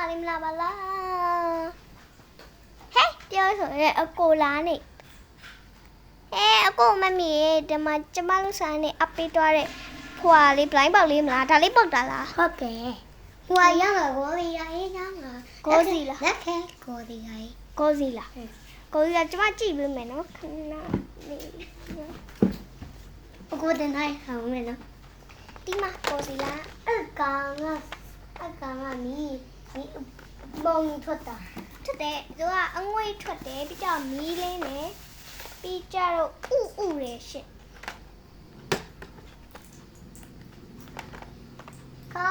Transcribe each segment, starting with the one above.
လေးမလာပါလားဟဲ့ပြောဆိုရဲအကိုလားနေအကိုမမီဒီမှာကျမတို့ဆိုင်နေအပေးသွားတဲ့ဖွာလေး blind ပေါက်လေးမလားဒါလေးပုတ်တာလားဟုတ်ကဲ့ဖွာရောက်လာကိုစီရာရေးရောက်လာကိုစီလားလက်ခဲကိုစီရာရေးကိုစီလားကိုစီကကျမကြည့်ပေးမယ်နော်ခဏလေးအကိုတင်တိုင်းဟောင်းမယ်နော်ဒီမှာကိုစီလားအကောင်ကမီဘုံထွက်တာထွက်တယ်သူကအငွေ့ထွက်တယ်ပြီးတော့မီးလင်းတယ်ပြီးကြတော့ဥရရှင့်ကာ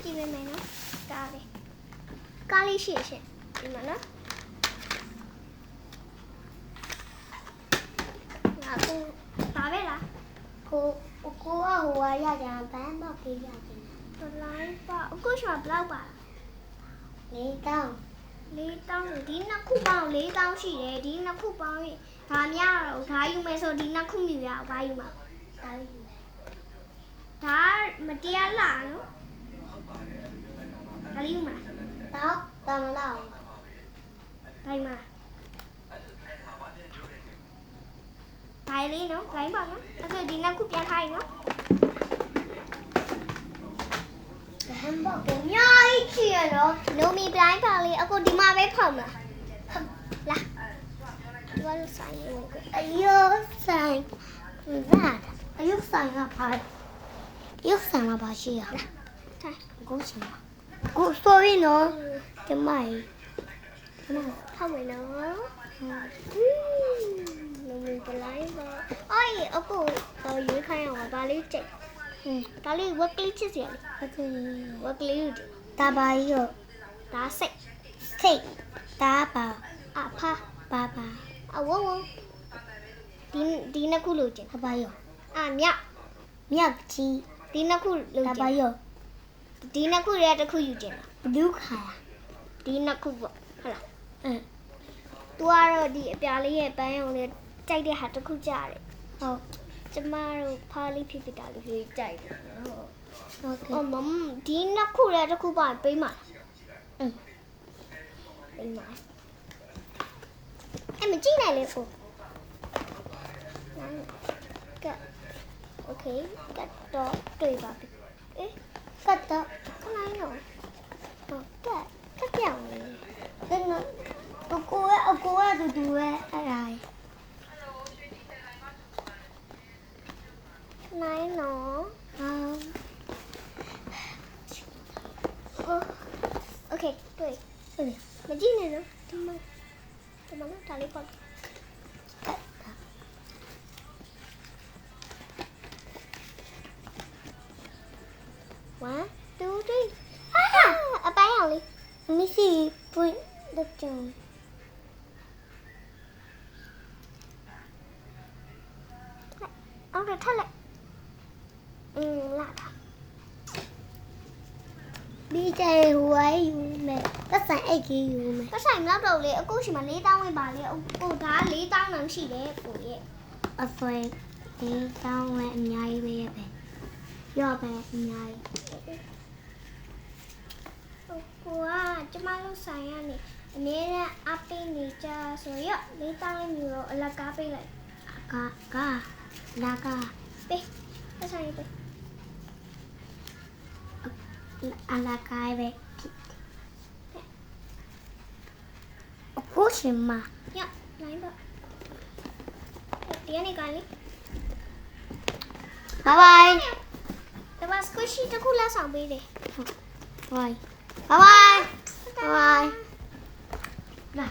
ကြည့်ပေးမယ်နော်ကားလေးရှင့်ဒီမှာနော်ငါကိုပါပဲလားကိုကဟိုဝါရကြဘန်းတော့ပြေးရခြင်းတလိုက်ပါအခုရှာဘလောက်ပါ4,000ဒီနှစ်ခုပေါင်း4,000ရှိတယ်ဒီနှစ်ခုပေါင်းရင်ဒါများတော့ဒါယူမယ်ဆိုဒီနှစ်ခုမြည်ရအောင်ဘာယူမှာဒါမတရားလာနော်ဒါယူမှာတော့တမလောက်ဘိုင်မှာဘိုင်လေးနော်ဘိုင်ပါနော်အခုဒီနှစ်ခုပြန်ခိုင်းနော်ဟမ်ဘောကအများကြီးချီရနော်နိုမီပလိုင်းပါလေအခုဒီမှာပဲဖောက်မှာလာဒီလိုဆိုင်ရောအယုဆိုင်ကပါရှိရထိုင်ကိုချင်ပါကိုဆိုရင်နော်ဒီမိုင်ဖောက်မယ်နော်နိုမီပလိုင်းပါအေးအခုရွေးခိုင်းအောင်ပါလေးကြိတ်ဒါလေးဝက်ကလေးချစ်စရာလေဝက်ကလေးဒါပါရောဒါစိတ်ဒါပါအဖာပါအဝဝဒီနှစ်ခုလို့ကျင်ဒါပါရောမြောက်ကြီးဒီနှစ်ခုလို့ကျင်ဒါပါရောဒီနှစ်ခုရဲ့တစ်ခုယူကျင်ဘဒုခါဒီနှစ်ခုပေါ့ဟုတ်လားသူကတော့ဒီအပြာလေးရဲ့ပန်းရုံလေးကြိုက်တဲ့ဟာတစ်ခုကြားတယ်ဟုတ်ကျမတို့ဖားလေးဖြစ်တာလေးကြိုက်တယ်ဟုတ်ကဲ့မမဒီနှစ်ခုလည်းတစ်ခုပါပေးမှာပေးမှာမကြည့်နိုင်လေကိုကတ်โอเคကတ်တော့တွေ့ပါပြီကတ်တော့ခဏရောဟုတ်ကတ်ပြောင်းနေတယ်နော်အကိုကတူရဲ့အဲ့ဒါနိုင်နော်โอเคတွေ့မကြည့်နဲ့နော်ဒီမှာဒါလေးပေါ့1 2 3အပိုင်းအောင်လေးမရှိပွင့်တော့ကြုံအောင်ထက်လိုက်လာတာဒီကျဲဟိုဝိုင်းယူမယ်သက်ဆိုင်အိတ်ကြီးယူမယ်သက်ဆိုင်တော့တော့လေအခုရှိမှ4,000ဝင်ပါလေကိုဒါ4,000လောက်ရှိတယ်ကိုရဲ့အဆွဲ4,000ဝင်အများကြီးပဲပဲရော့ပဲအများကြီးကိုကကျမတို့ဆိုင်ရနေအနည်းနဲ့အပေးနေကြဆိုရ4,000လေးမျိုးတော့အလကားပေးလိုက်လာကပေးသက်ဆိုင်ပေးအလကားပဲအခုရှင်မညနိုင်ပါဒီနေ့ကလေးဘိုင်ဒါပါစကွရှိတခုလာဆောင်ပေးတယ်ဘိုင်လာ